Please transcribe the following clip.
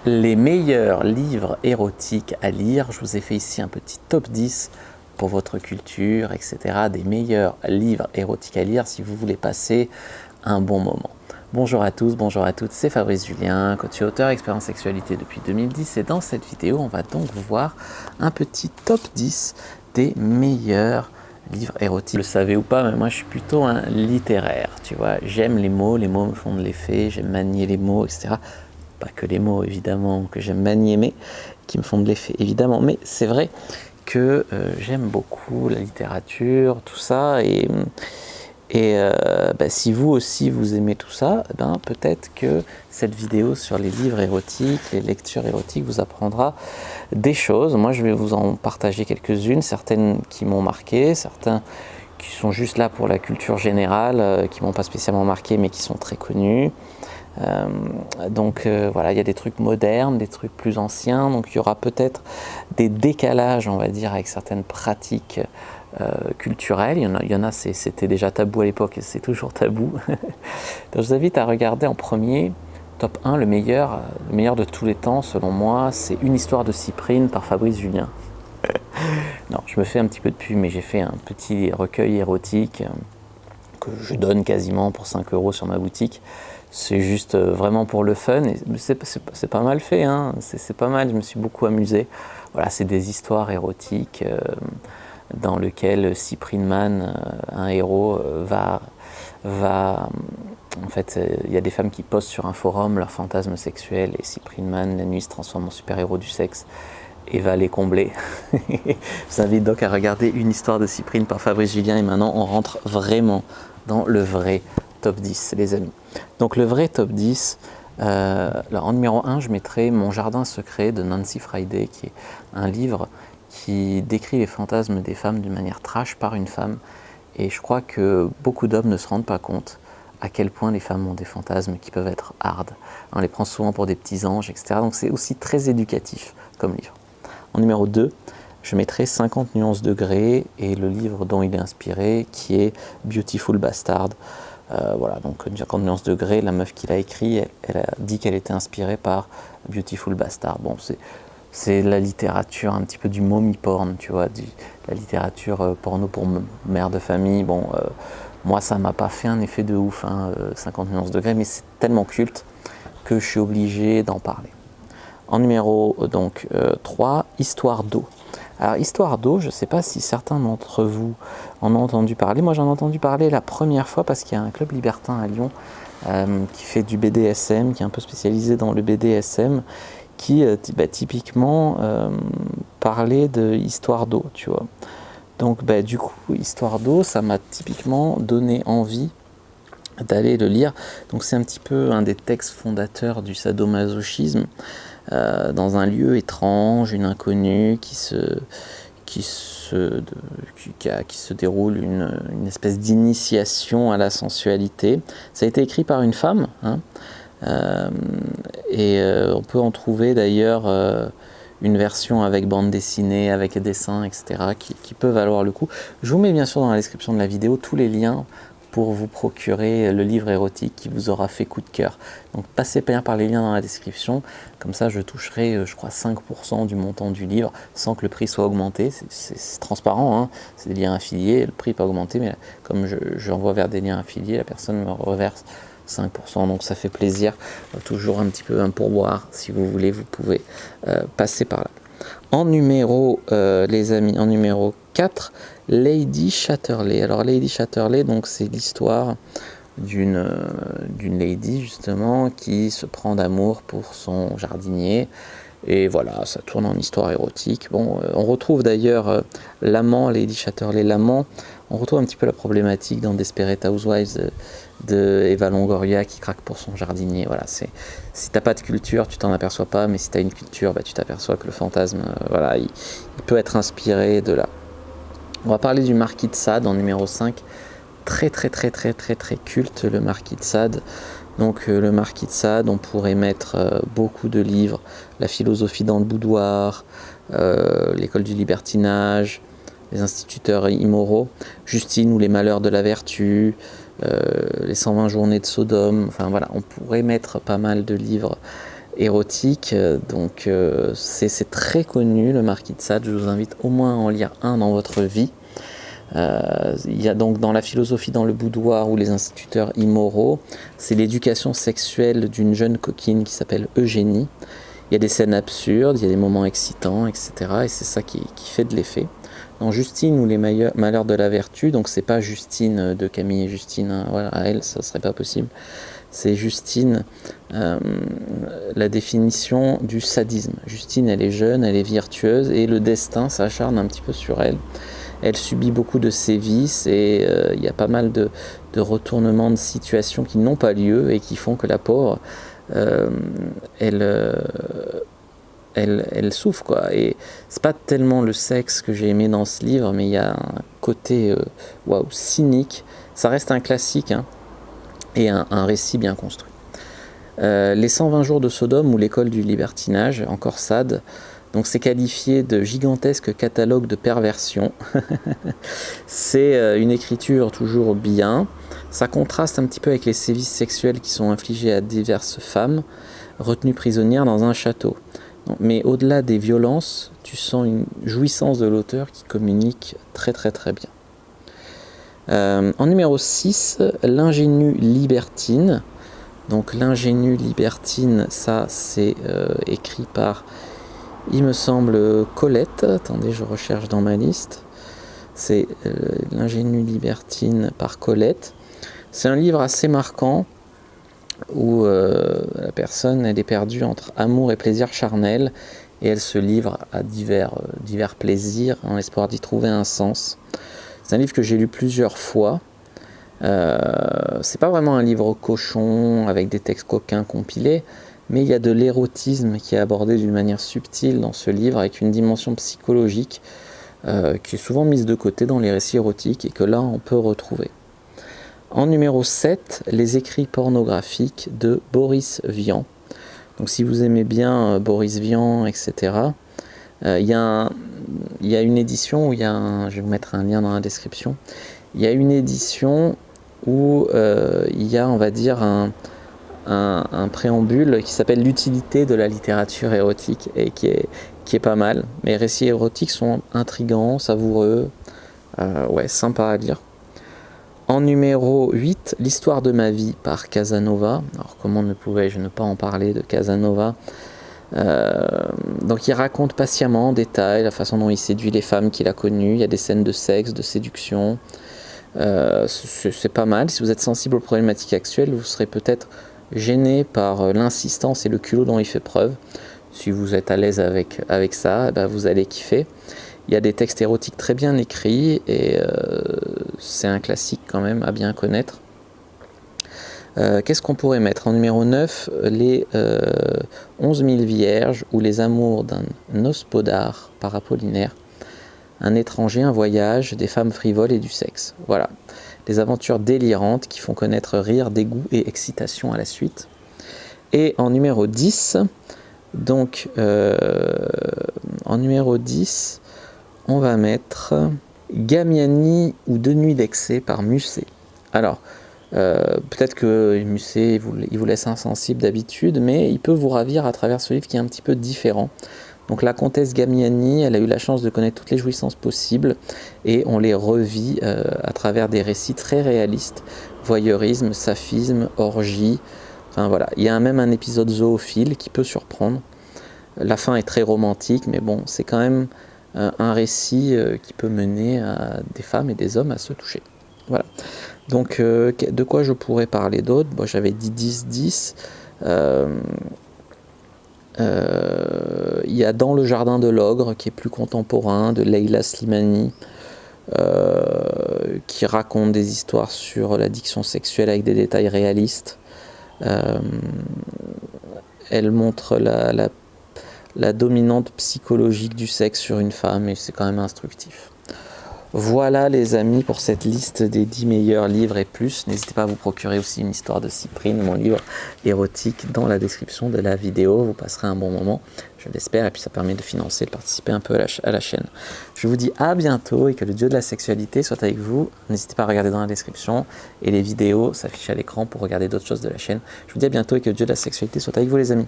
Les meilleurs livres érotiques à lire. Je vous ai fait ici un petit top 10 pour votre culture, etc. Des meilleurs livres érotiques à lire si vous voulez passer un bon moment. Bonjour à tous, bonjour à toutes, c'est Fabrice Julien, coach et auteur, expérience sexualité depuis 2010. Et dans cette vidéo, on va donc voir un petit top 10 des meilleurs livres érotiques. Vous le savez ou pas, mais moi je suis plutôt un littéraire, tu vois. J'aime les mots me font de l'effet, j'aime manier les mots, etc. Pas que les mots évidemment que j'aime manier, mais qui me font de l'effet évidemment. Mais c'est vrai que j'aime beaucoup la littérature, tout ça, si vous aussi vous aimez tout ça, peut-être que cette vidéo sur les livres érotiques, les lectures érotiques vous apprendra des choses. Moi je vais vous en partager quelques-unes, certaines qui m'ont marqué, certains qui sont juste là pour la culture générale, qui m'ont pas spécialement marqué mais qui sont très connus. Voilà, il y a des trucs modernes, des trucs plus anciens, donc il y aura peut-être des décalages, on va dire, avec certaines pratiques culturelles. Il y en a c'était déjà tabou à l'époque et c'est toujours tabou. Donc je vous invite à regarder en premier, top 1, le meilleur de tous les temps selon moi, c'est Une histoire de Cyprine par Fabrice Julien. Non, je me fais un petit peu de pub, mais j'ai fait un petit recueil érotique que je donne quasiment pour 5 € sur ma boutique. C'est juste vraiment pour le fun, et c'est pas mal fait, hein. C'est pas mal, je me suis beaucoup amusé. Voilà, c'est des histoires érotiques dans lesquelles Cyprine Man, un héros, en fait, il y a des femmes qui postent sur un forum leurs fantasmes sexuels, et Cyprine Man, la nuit, se transforme en super-héros du sexe et va les combler. Je vous invite donc à regarder Une histoire de Cyprine par Fabrice Julien, et maintenant on rentre vraiment dans le vrai top 10, les amis. Donc le vrai top 10, alors en numéro 1, je mettrai Mon jardin secret de Nancy Friday, qui est un livre qui décrit les fantasmes des femmes d'une manière trash par une femme. Et je crois que beaucoup d'hommes ne se rendent pas compte à quel point les femmes ont des fantasmes qui peuvent être hard. On les prend souvent pour des petits anges, etc. Donc c'est aussi très éducatif comme livre. En numéro 2, je mettrai 50 nuances de Grey et le livre dont il est inspiré, qui est Beautiful Bastard. Voilà, donc 50 nuances de Grey, la meuf qui l'a écrit, elle a dit qu'elle était inspirée par Beautiful Bastard. Bon, c'est la littérature un petit peu du mommy porn, tu vois, la littérature porno pour mère de famille. Bon, moi ça m'a pas fait un effet de ouf, 50 nuances de Grey, mais c'est tellement culte que je suis obligé d'en parler. En numéro 3, Histoire d'eau. Alors, Histoire d'eau, je ne sais pas si certains d'entre vous en ont entendu parler. Moi, j'en ai entendu parler la première fois parce qu'il y a un club libertin à Lyon qui fait du BDSM, qui est un peu spécialisé dans le BDSM, qui typiquement parlait de Histoire d'eau, tu vois. Donc, du coup, Histoire d'eau, ça m'a typiquement donné envie d'aller le lire. Donc, c'est un petit peu un des textes fondateurs du sadomasochisme. Dans un lieu étrange, une inconnue qui se déroule une espèce d'initiation à la sensualité. Ça a été écrit par une femme, on peut en trouver d'ailleurs une version avec bande dessinée, avec dessin, etc., qui peut valoir le coup. Je vous mets bien sûr dans la description de la vidéo tous les liens pour vous procurer le livre érotique qui vous aura fait coup de cœur. Donc passez bien par les liens dans la description, comme ça je toucherai, je crois, 5% du montant du livre sans que le prix soit augmenté. C'est transparent, hein. C'est des liens affiliés, le prix n'est pas augmenté, mais comme j'envoie vers des liens affiliés, la personne me reverse 5%, donc ça fait plaisir. Toujours un petit peu un pourboire, si vous voulez, vous pouvez passer par là. En numéro, les amis, en numéro 4, Lady Chatterley. Alors Lady Chatterley, donc c'est l'histoire d'une lady justement qui se prend d'amour pour son jardinier. Et voilà, ça tourne en histoire érotique. Bon, on retrouve d'ailleurs l'amant, Lady Chatterley, l'amant. On retrouve un petit peu la problématique dans Desperate Housewives de Eva Longoria qui craque pour son jardinier. Voilà, si t'as pas de culture, tu t'en aperçois pas, mais si t'as une culture, tu t'aperçois que le fantasme, voilà, il peut être inspiré de là. On va parler du Marquis de Sade en numéro 5. Très culte, le Marquis de Sade. Donc le Marquis de Sade, on pourrait mettre beaucoup de livres, La philosophie dans le boudoir, L'école du libertinage, Les instituteurs immoraux, Justine ou les malheurs de la vertu, Les 120 journées de Sodome. Enfin voilà, on pourrait mettre pas mal de livres érotiques. Donc c'est très connu, le Marquis de Sade. Je vous invite au moins à en lire un dans votre vie. Il y a donc dans la philosophie dans le boudoir ou les instituteurs immoraux, c'est l'éducation sexuelle d'une jeune coquine qui s'appelle Eugénie. Il y a des scènes absurdes, il y a des moments excitants, etc. Et c'est ça qui fait de l'effet. Dans Justine ou les malheurs de la vertu, donc c'est pas Justine de Camille et Justine, hein, voilà, à elle ça serait pas possible. C'est Justine, la définition du sadisme. Justine, elle est jeune, elle est virtueuse et le destin s'acharne un petit peu sur elle. Elle subit beaucoup de sévices et il y a pas mal de retournements de situations qui n'ont pas lieu et qui font que la pauvre, elle souffre, quoi. Et c'est pas tellement le sexe que j'ai aimé dans ce livre, mais il y a un côté cynique. Ça reste un classique, hein, et un récit bien construit. Les 120 jours de Sodome ou l'école du libertinage, encore Sade. Donc c'est qualifié de gigantesque catalogue de perversion. C'est une écriture toujours bien. Ça contraste un petit peu avec les sévices sexuels qui sont infligés à diverses femmes retenues prisonnières dans un château. Mais au-delà des violences, tu sens une jouissance de l'auteur qui communique très très très bien. En numéro 6, l'ingénue libertine. Donc l'ingénue libertine, ça c'est écrit par, il me semble, Colette. Attendez, je recherche dans ma liste. C'est l'ingénue libertine par Colette. C'est un livre assez marquant où la personne elle est perdue entre amour et plaisir charnel et elle se livre à divers plaisirs en l'espoir d'y trouver un sens. C'est un livre que j'ai lu plusieurs fois. C'est pas vraiment un livre cochon avec des textes coquins compilés, mais il y a de l'érotisme qui est abordé d'une manière subtile dans ce livre avec une dimension psychologique qui est souvent mise de côté dans les récits érotiques et que là on peut retrouver. En numéro 7, les écrits pornographiques de Boris Vian. Donc si vous aimez bien Boris Vian, etc., il y a une édition où je vais vous mettre un lien dans la description, il y a une édition où il y a, on va dire, un préambule qui s'appelle l'utilité de la littérature érotique et qui est pas mal. Les récits érotiques sont intrigants, savoureux, sympa à lire. En numéro 8, l'histoire de ma vie par Casanova. Alors comment ne pouvais-je ne pas en parler de Casanova? Donc il raconte patiemment en détail la façon dont il séduit les femmes qu'il a connues. Il y a des scènes de sexe, de séduction. C'est pas mal. Si vous êtes sensible aux problématiques actuelles, vous serez peut-être gêné par l'insistance et le culot dont il fait preuve. Si vous êtes à l'aise avec ça, vous allez kiffer. Il y a des textes érotiques très bien écrits et c'est un classique quand même à bien connaître. Qu'est-ce qu'on pourrait mettre? En numéro 9, les 11 000 vierges ou les amours d'un hospodar par Apollinaire. Un étranger, un voyage, des femmes frivoles et du sexe. Voilà, des aventures délirantes qui font connaître rire, dégoût et excitation à la suite. Et en numéro 10, donc en numéro 10, on va mettre Gamiani ou Deux nuits d'excès par Musset. Alors, peut-être que Musset il vous laisse insensible d'habitude, mais il peut vous ravir à travers ce livre qui est un petit peu différent. Donc la comtesse Gamiani, elle a eu la chance de connaître toutes les jouissances possibles et on les revit à travers des récits très réalistes. Voyeurisme, saphisme, orgie, enfin voilà. Il y a même un épisode zoophile qui peut surprendre. La fin est très romantique, mais bon, c'est quand même un récit qui peut mener à des femmes et des hommes à se toucher. Voilà. Donc de quoi je pourrais parler d'autre? Bon, j'avais dit 10-10. Il y a Dans le jardin de l'ogre qui est plus contemporain de Leila Slimani qui raconte des histoires sur l'addiction sexuelle avec des détails réalistes. Elle montre la dominante psychologique du sexe sur une femme et c'est quand même instructif. Voilà les amis pour cette liste des 10 meilleurs livres et plus. N'hésitez pas à vous procurer aussi une histoire de Cyprine, mon livre érotique, dans la description de la vidéo. Vous passerez un bon moment, je l'espère, et puis ça permet de financer, de participer un peu à la chaîne. Je vous dis à bientôt et que le dieu de la sexualité soit avec vous. N'hésitez pas à regarder dans la description et les vidéos s'affichent à l'écran pour regarder d'autres choses de la chaîne. Je vous dis à bientôt et que le dieu de la sexualité soit avec vous les amis.